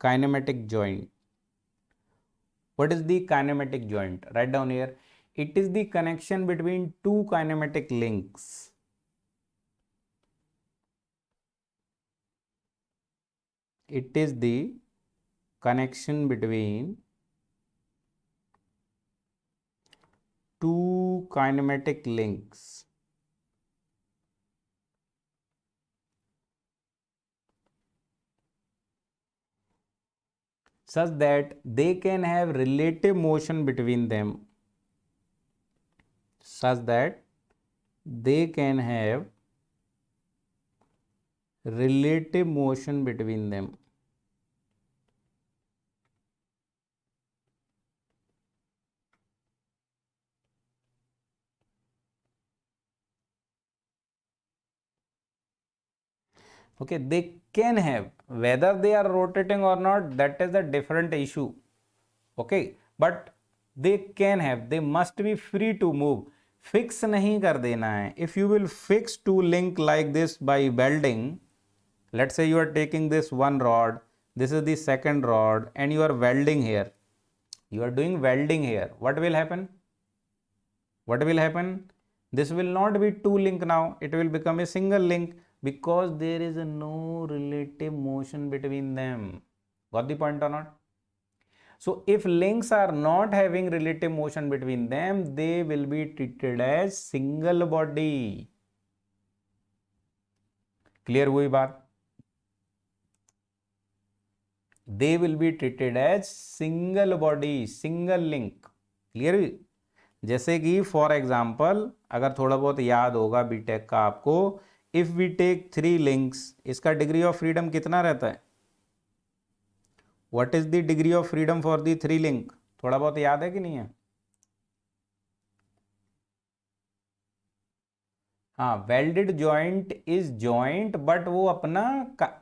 kinematic joint. What is the kinematic joint? Write down here. It is the connection between two kinematic links. It is the connection between two kinematic links. Such that they can have relative motion between them. Such that they can have relative motion between them. Okay, they can have, whether they are rotating or not, that is a different issue. Okay, but they can have, they must be free to move. Fix नहीं कर देना है. If you will fix two link like this by welding, let's say you are taking this one rod, this is the second rod, and you are welding here. You are doing welding here. What will happen? What will happen? This will not be two link now. It will become a single link because there is no relative motion between them. Got the point or not? So if links are not having relative motion between them, they will be treated as single body. Clear हुई बात? They will be treated as single body, single link. Clear हुई? जैसे कि for example अगर थोड़ा बहुत याद होगा बीटेक का आपको, इफ वी टेक 3 लिंक्स, इसका डिग्री ऑफ फ्रीडम कितना रहता है? What is the degree of freedom for the 3 link? थोड़ा बहुत याद है कि नहीं है? हाँ, welded joint is joint, but वो अपना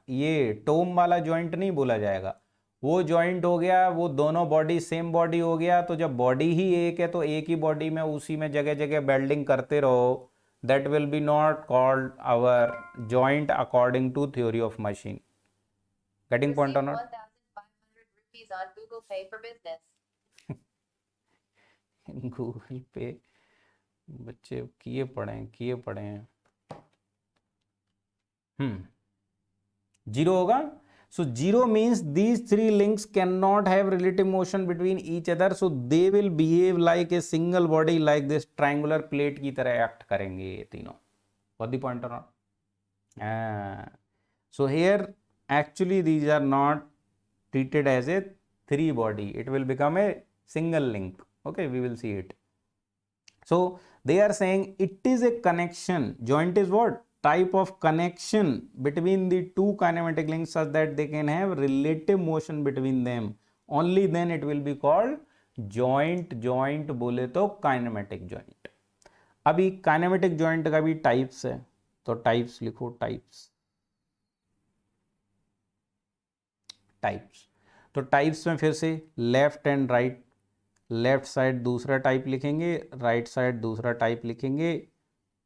ये टोम वाला जॉइंट नहीं बोला जाएगा. वो जॉइंट हो गया, वो दोनों बॉडी सेम बॉडी हो गया. तो जब बॉडी ही एक है तो एक ही बॉडी में उसी में जगह जगह वेल्डिंग करते रहो. That will be not called our joint according to theory of machine. Getting point और not? 1,500 rupees on Google Pay for business. Google Pay बच्चे किए पढ़े हैं. जीरो होगा. So zero means these three links cannot have relative motion between each other, so they will behave like a single body, like this triangular plate की तरह act करेंगे ये तीनों. Got the point or not? So here actually these are not treated as a three body. It will become a single link. Okay, we will see it. So they are saying it is a connection. Joint is what? Type of connection between the two kinematic links such that they can have relative motion between them. Only then it will be called joint. Joint बोले तो kinematic joint. अभी kinematic joint का भी types है, तो types लिखो. types तो types में फिर से left and right. Left side दूसरा टाइप लिखेंगे, राइट साइड दूसरा टाइप लिखेंगे,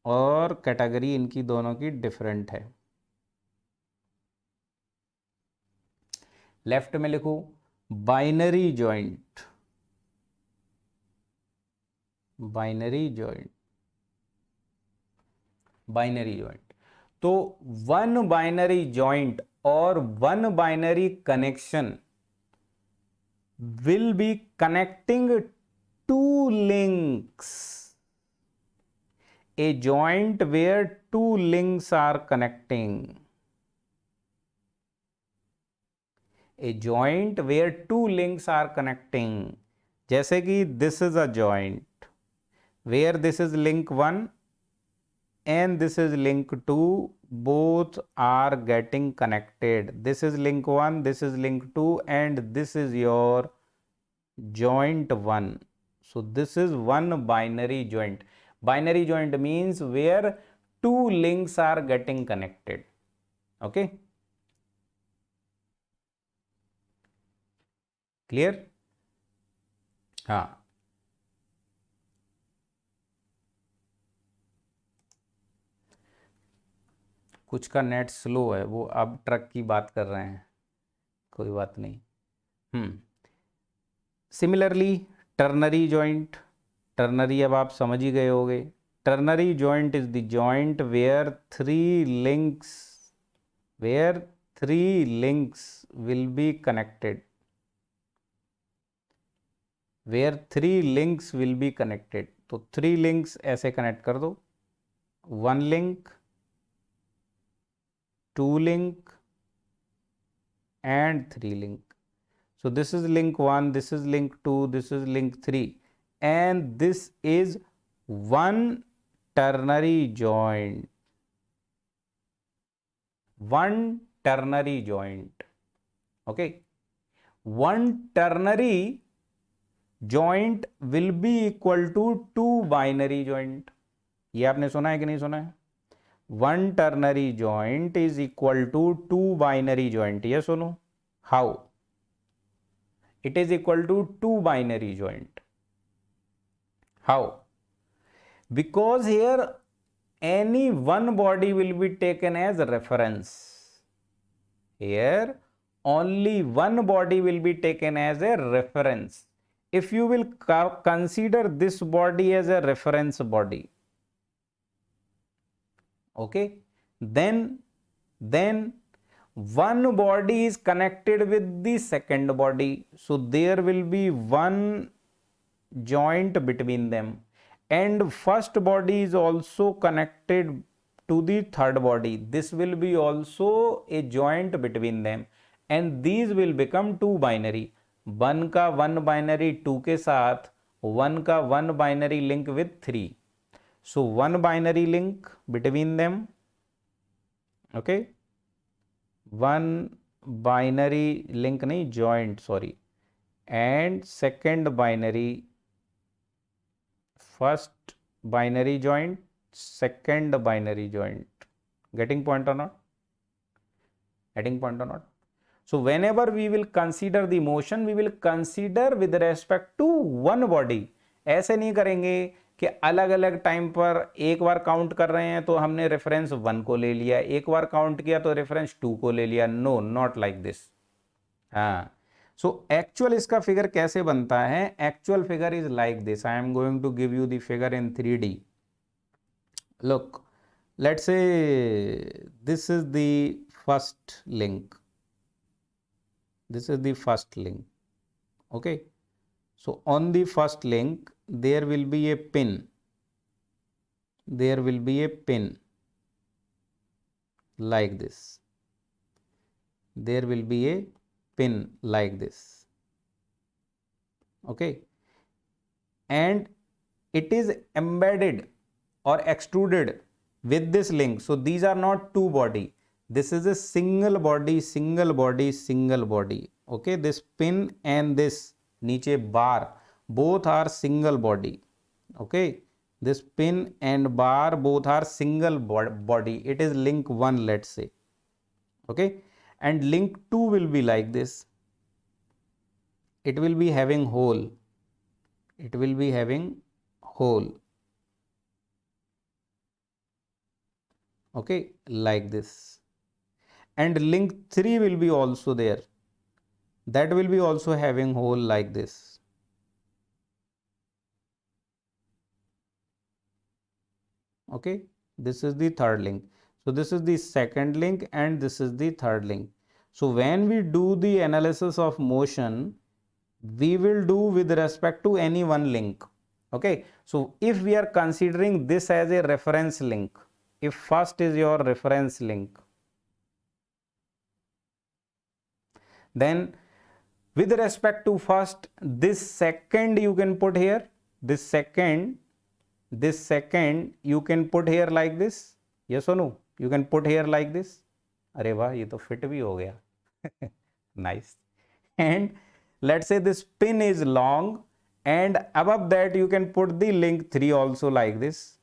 और कैटेगरी इनकी दोनों की डिफरेंट है. लेफ्ट में लिखो बाइनरी जॉइंट. बाइनरी जॉइंट तो वन बाइनरी जॉइंट और one binary connection will be connecting two links. A joint where two links are connecting. A joint where two links are connecting. जैसे कि this is a joint where this is link 1 and this is link 2. Both are getting connected. This is link 1, this is link 2, and this is your joint 1. So this is one binary joint. Binary joint means where two links are getting connected. Okay, clear? हाँ, कुछ का net slow है, वो अब truck की बात कर रहे हैं. कोई बात नहीं। सिमिलरली टर्नरी जॉइंट, टर्नरी अब आप समझ ही गए होगे। Ternary joint is the joint where three links will be connected, where three links will be connected। तो थ्री लिंक्स ऐसे कनेक्ट कर दो, one link, two link and three link। so this is link 1, this is link 2, this is link 3, and this is one ternary joint, one ternary joint। okay, one ternary joint will be equal to two binary joint। ये आपने सुना है कि नहीं सुना है? one ternary joint is equal to two binary joint। yes or no? how it is equal to two binary joint? how? because here any one body will be taken as a reference, here only one body will be taken as a reference। if you will consider this body as a reference body, okay, then one body is connected with the second body, so there will be one joint between them, and first body is also connected to the third body, this will be also a joint between them, and these will become two binary। One का one binary to के साथ, one का one binary link with three, so one binary link between them, okay, one binary link nahi joint, sorry, and second binary, first binary joint, second binary joint। getting point or not? getting point or not? so whenever we will consider the motion, we will consider with respect to one body। ऐसे नहीं करेंगे कि अलग अलग time पर एक बार count कर रहे हैं तो हमने रेफरेंस 1 को ले लिया, एक बार काउंट किया तो रेफरेंस 2 को ले लिया। No, not like this. हाँ, सो एक्चुअल इसका फिगर कैसे बनता है? Actual figure is like this. I am going to give you the figure in 3D। Look, let's say this is the first link, this is the first link, okay, so on the first link there will be a pin, there will be a pin like this, there will be a pin like this, okay, and it is embedded or extruded with this link, so these are not two body, this is a single body, single body, single body, okay, this pin and this niche bar both are single body, okay, this pin and bar both are single body, it is link 1, let's say, okay, and link 2 will be like this, it will be having hole, it will be having hole, okay, like this, and link 3 will be also there, that will be also having hole like this, okay, this is the third link, so this is the second link and this is the third link. So when we do the analysis of motion, we will do with respect to any one link, okay, so if we are considering this as a reference link, if first is your reference link, then with respect to first, this second you can put here, this second you can put here like this, yes or no? You can put here like this, अरे वाह, ये तो fit भी हो गया, nice, and let's say this pin is long, and above that you can put the link 3 also like this,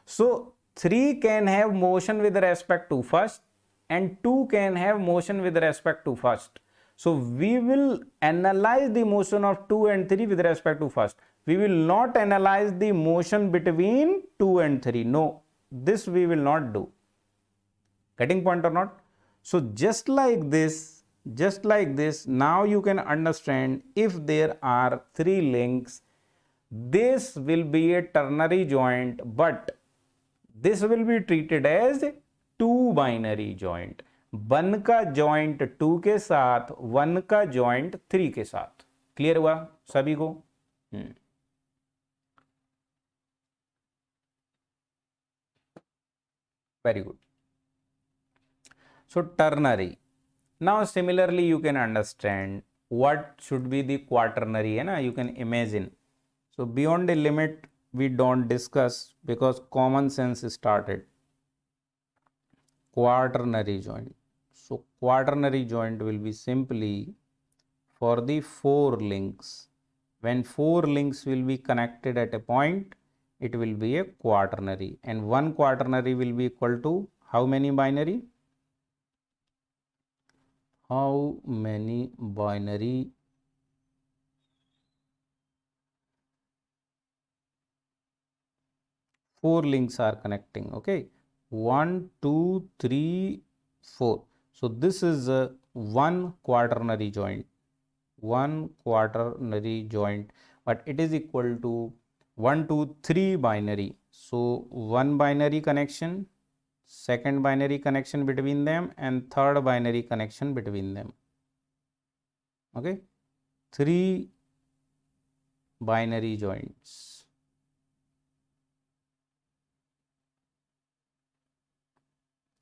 so 3 can have motion with respect to first and 2 can have motion with respect to first. So we will analyze the motion of 2 and 3 with respect to first. We will not analyze the motion between 2 and 3. No, this we will not do. Getting point or not? So just like this, just like this. Now you can understand, if there are three links, this will be a ternary joint, but this will be treated as two binary joint. One का joint two के साथ, one का joint three के साथ. Clear हुआ सभी को? Very good. So ternary. Now similarly you can understand what should be the quaternary, है ना? You can imagine. So beyond a limit we don't discuss because common sense started. Quaternary joint. So quaternary joint will be simply for the four links. When four links will be connected at a point, it will be a quaternary, and one quaternary will be equal to how many binary? How many binary? Four links are connecting. Okay, 1 2 3 4. So this is a one quaternary joint, one quaternary joint, but it is equal to 1 2 3 binary. So one binary connection, second binary connection between them, and third binary connection between them. Okay, three binary joints.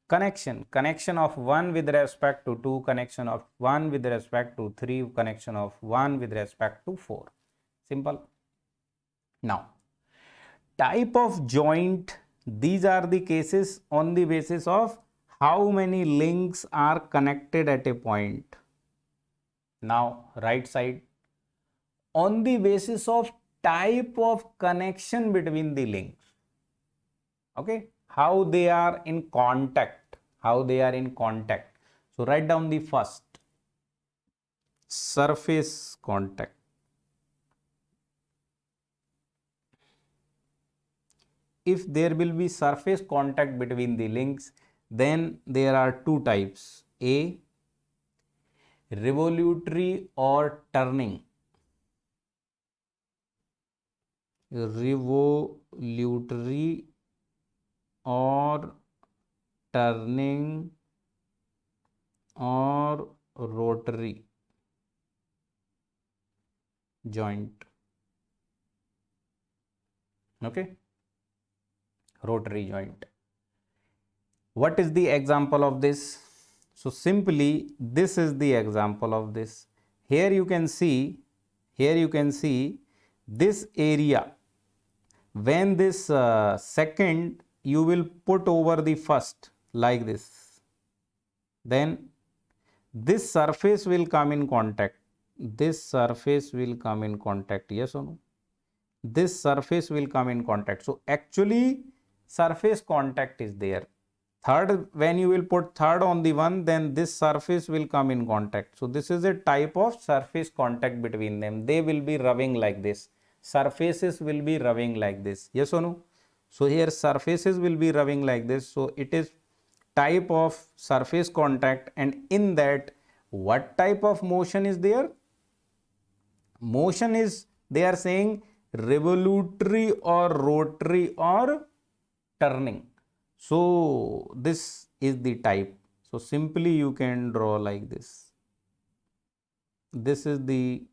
Connection of 1 with respect to 2, connection of 1 with respect to 3, connection of 1 with respect to 4. Simple. Now, type of joint, these are the cases on the basis of how many links are connected at a point. Now, right side, on the basis of type of connection between the links. Okay, how they are in contact, so write down the first, surface contact. If there will be surface contact between the links, then there are two types: A, revolutory or turning. Revolutory or turning or rotary joint. Okay, rotary joint. What is the example of this? So simply this is the example of this. Here you can see this area. When this second you will put over the first like this, then this surface will come in contact. This surface will come in contact. Yes or no? This surface will come in contact. So actually surface contact is there. Third, when you will put third on the one, then this surface will come in contact. So this is a type of surface contact between them. They will be rubbing like this. Surfaces will be rubbing like this. Yes or no? So here surfaces will be rubbing like this. So it is type of surface contact, and in that what type of motion is there? Motion is, they are saying, revolutory or rotary or turning. So this is the type. So simply you can draw like this. This is the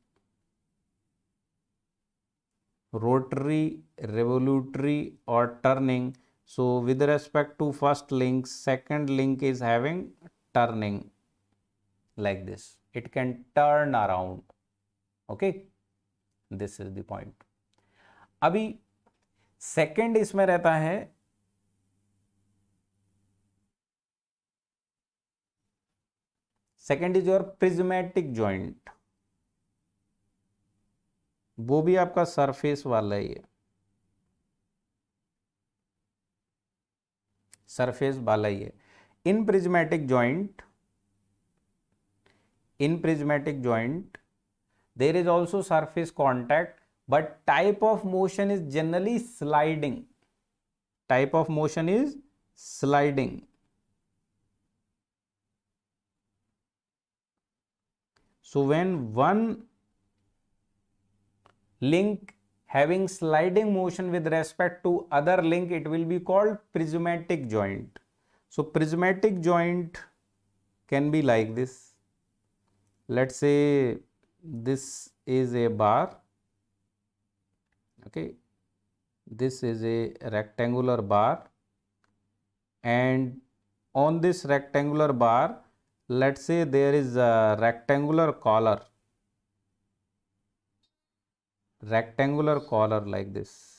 rotary, revolutory or turning. So with respect to first link, second link is having turning like this. It can turn around. Okay, this is the point. अभी second इसमें रहता है second is your prismatic joint. वो भी आपका surface वाला ही है, surface वाला ही है. इन prismatic joint there is also surface contact, but type of motion is generally sliding. Type of motion is sliding. So when one link having sliding motion with respect to other link, it will be called prismatic joint. So prismatic joint can be like this. Let's say this is a bar, okay, this is a rectangular bar, and on this rectangular bar, let's say there is a rectangular collar like this.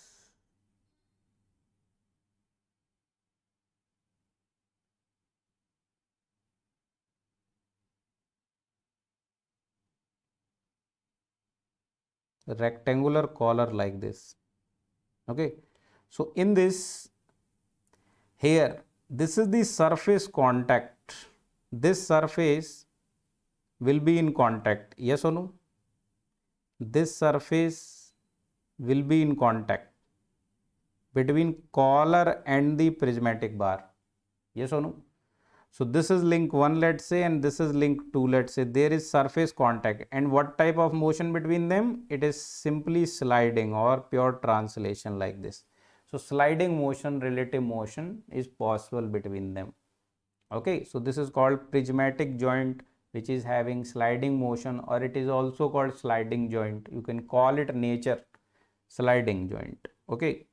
Rectangular collar like this, okay. So in this, here this is the surface contact, this surface will be in contact, yes or no? This surface will be in contact between collar and the prismatic bar, yes or no? So this is link 1, let's say, and this is link 2, let's say. There is surface contact, and what type of motion between them? It is simply sliding or pure translation like this. So sliding motion, relative motion is possible between them. Okay, so this is called prismatic joint, which is having sliding motion, or it is also called sliding joint. You can call it nature sliding joint. Okay,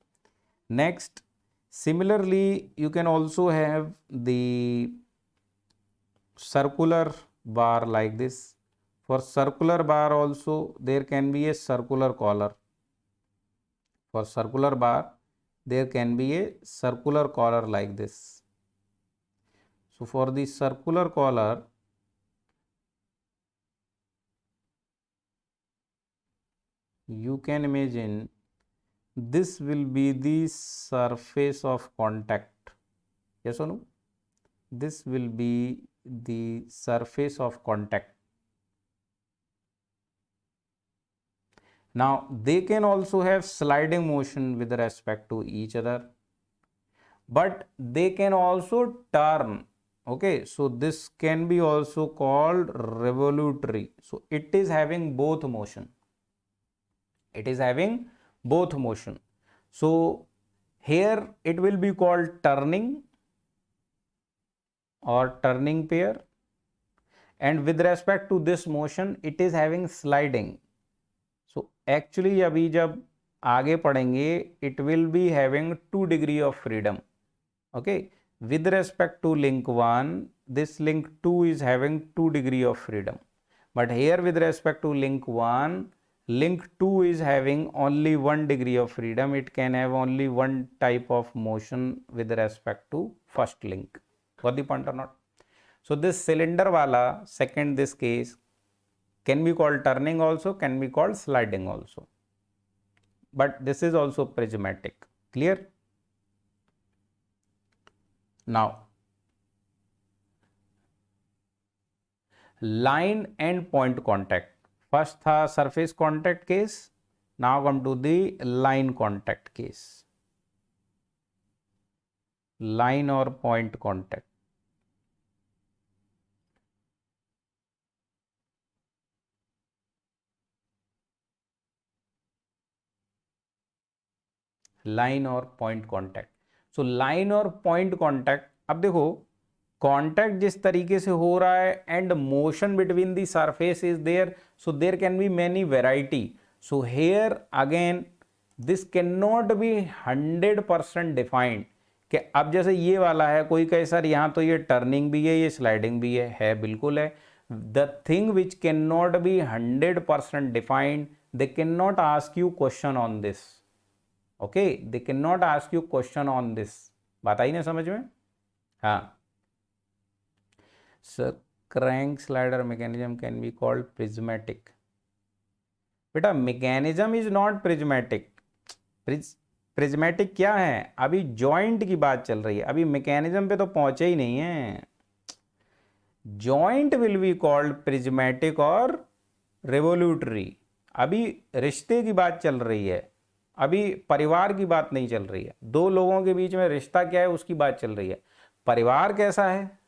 next, similarly, you can also have the circular bar like this. For circular bar also there can be a circular collar. For circular bar there can be a circular collar like this. So for the circular collar, you can imagine this will be the surface of contact, yes or no? This will be the surface of contact. Now they can also have sliding motion with respect to each other, but they can also turn. Okay, so this can be also called revolutory. So it is having both motion. It is having both motion. So here it will be called turning or turning pair, and with respect to this motion it is having sliding. So actually अभी जब आगे पढ़ेंगे it will be having 2 degree of freedom. Okay, with respect to link 1, this link 2 is having 2 degree of freedom, but here with respect to link 1, link 2 is having only 1 degree of freedom. It can have only one type of motion with respect to first link. Got the point or not? So this cylinder wala, second this case, can be called turning also, can be called sliding also, but this is also prismatic. Clear? Now line and point contact. First था surface contact case, now come to the line contact case. Line or point contact. Line और point contact. So line और point contact, अब देखो contact जिस तरीके से हो रहा है and motion between the surface is there, so there can be many variety. So here again this can not be 100% defined कि अब जैसे ये वाला है, कोई कहे सर यहाँ तो ये टर्निंग भी है, ये स्लाइडिंग भी है बिल्कुल है. The thing which can not be 100% defined, they can not ask you question on this. Okay, they can not ask you question on this. बात आई ना समझ में? हाँ sir, crank slider mechanism can be called prismatic. बेटा mechanism is not prismatic. Prismatic क्या है? अभी जॉइंट की बात चल रही है, अभी मैकेनिज्म पे तो पहुंचे ही नहीं है. Joint will be called prismatic और रेवोल्यूटरी. अभी रिश्ते की बात चल रही है, अभी परिवार की बात नहीं चल रही है. दो लोगों के बीच में रिश्ता क्या है उसकी बात चल रही है. परिवार कैसा है,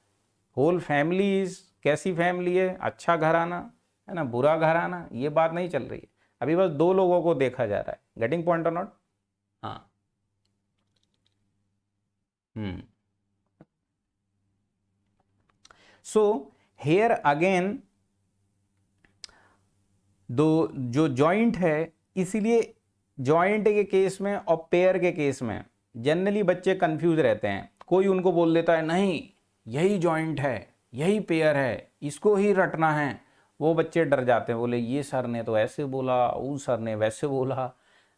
होल फैमिली इज कैसी फैमिली है, अच्छा घराना, है ना, बुरा घराना, ये बात नहीं चल रही है, अभी बस दो लोगों को देखा जा रहा है। गेटिंग पॉइंट और नॉट? हाँ। सो हेयर अगेन दो जो जॉइंट है, इसीलिए जॉइंट के केस में और पेयर के केस में जनरली बच्चे कंफ्यूज रहते हैं। कोई उनको बोल देता है नहीं यही जॉइंट है, यही पेयर है, इसको ही रटना है, वो बच्चे डर जाते हैं, बोले ये सर ने तो ऐसे बोला, उस सर ने वैसे बोला।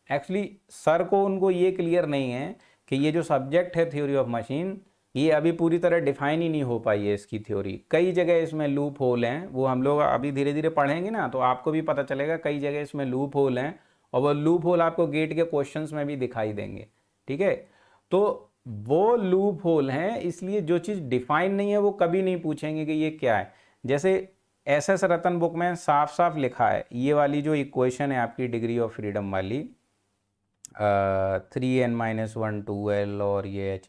एक्चुअली सर को उनको ये क्लियर नहीं है कि ये जो सब्जेक्ट है थ्योरी ऑफ मशीन, ये अभी पूरी तरह डिफाइन ही नहीं हो पाई है इसकी थ्योरी। कई जगह इसमें लूप होल हैं, वो हम लोग अभी धीरे धीरे पढ़ेंगे ना, तो आपको भी पता चलेगा कई जगह इसमें लूप होल हैं, और वो लूप होल आपको गेट के क्वेश्चंस में भी दिखाई देंगे। ठीक है, तो वो लूप होल हैं, इसलिए जो चीज़ डिफाइन नहीं है वो कभी नहीं पूछेंगे कि ये क्या है। जैसे एस एस रतन बुक में साफ साफ लिखा है, ये वाली जो इक्वेशन है आपकी डिग्री ऑफ फ्रीडम वाली, 3n-1 2l और ये h,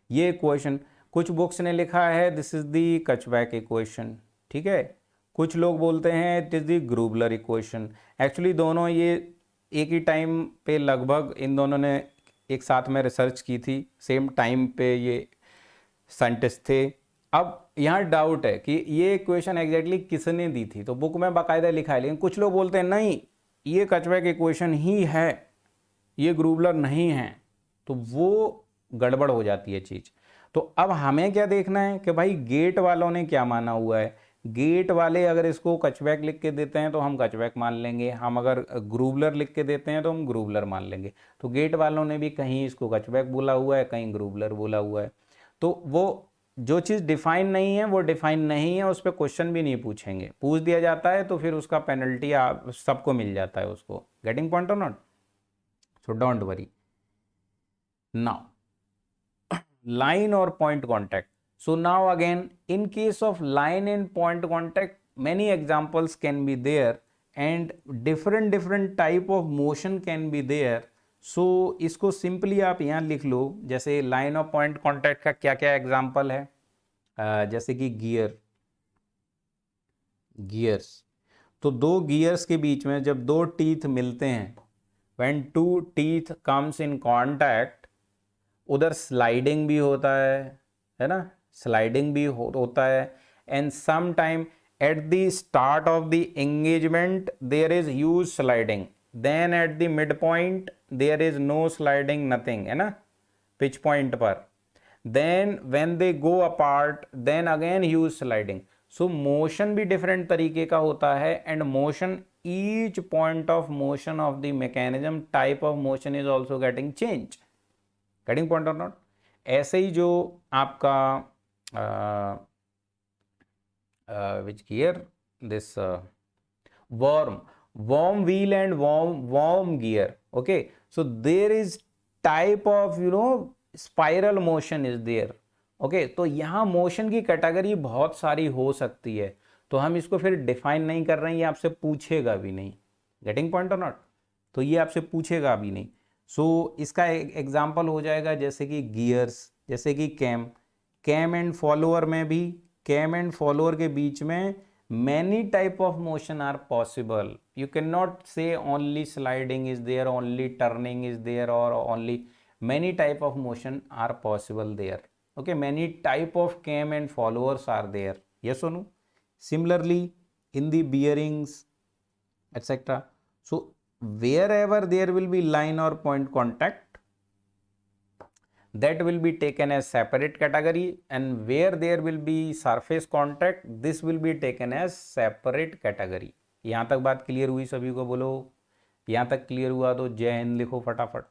ये इक्वेशन कुछ बुक्स ने लिखा है this is the Kutzbach equation. ठीक है, कुछ लोग बोलते हैं it is the Grubler equation. Actually दोनों ये एक ही टाइम पे लगभग इन दोनों ने एक साथ में रिसर्च की थी, सेम टाइम पे ये साइंटिस्ट थे। अब यहाँ डाउट है कि ये इक्वेशन एग्जैक्टली किसने दी थी, तो बुक में बाकायदा लिखा है, लेकिन कुछ लोग बोलते हैं नहीं ये कचबैक इक्वेशन ही है, ये ग्रूबलर नहीं है, तो वो गड़बड़ हो जाती है चीज़। तो अब हमें क्या देखना है कि भाई गेट वालों ने क्या माना हुआ है। गेट वाले अगर इसको कचबैक लिख के देते हैं तो हम कचबैक मान लेंगे, हम अगर ग्रूबलर लिख के देते हैं तो हम ग्रूबलर मान लेंगे। तो गेट वालों ने भी कहीं इसको कचबैक बोला हुआ है, कहीं ग्रूबलर बोला हुआ है। तो वो जो चीज़ डिफाइन नहीं है वो डिफाइन नहीं है, उस पर क्वेश्चन भी नहीं पूछेंगे, पूछ दिया जाता है तो फिर उसका पेनल्टी सबको मिल जाता है उसको। गेटिंग पॉइंट और not? So don't worry. Now, line or point contact. So now again, in case of line and point contact, many examples can be there and different type of motion can be there. So इसको simply आप यहाँ लिख लो, जैसे line और point contact का क्या क्या example है, जैसे कि गियर्स। तो दो गियर्स के बीच में जब दो टीथ मिलते हैं, when two teeth comes in contact, उधर स्लाइडिंग भी होता है ना, स्लाइडिंग भी होता है, and some time at the start of the engagement there is huge sliding, then at the mid point there is no sliding, nothing, है ना, पिच पॉइंट पर, then when they go apart then again huge sliding. So motion भी different तरीके का होता है, and motion each point of motion of the mechanism type of motion is also getting change. Getting point or not? ऐसे ही जो आपका which gear this worm wheel and worm gear. Okay, so there is type of spiral motion is there. Okay, तो यहाँ motion की category बहुत सारी हो सकती है, तो हम इसको फिर डिफाइन नहीं कर रहे हैं, ये आपसे पूछेगा भी नहीं। गेटिंग पॉइंट और नॉट? तो ये आपसे पूछेगा भी नहीं। सो इसका एग्जांपल हो जाएगा जैसे कि गियर्स, जैसे कि कैम एंड फॉलोअर में भी, कैम एंड फॉलोअर के बीच में many type of motion are possible. You can not say only sliding is there, only turning is there, और only many type of motion are possible there. Okay, many type of cam and followers are there, yes or no? Similarly in the bearings etc. So wherever there will be line or point contact, that will be taken as separate category, and where there will be surface contact, this will be taken as separate category. यहाँ तक बात clear हुई सभी को? बोलो यहाँ तक clear हुआ तो जय हिंद लिखो फटाफट।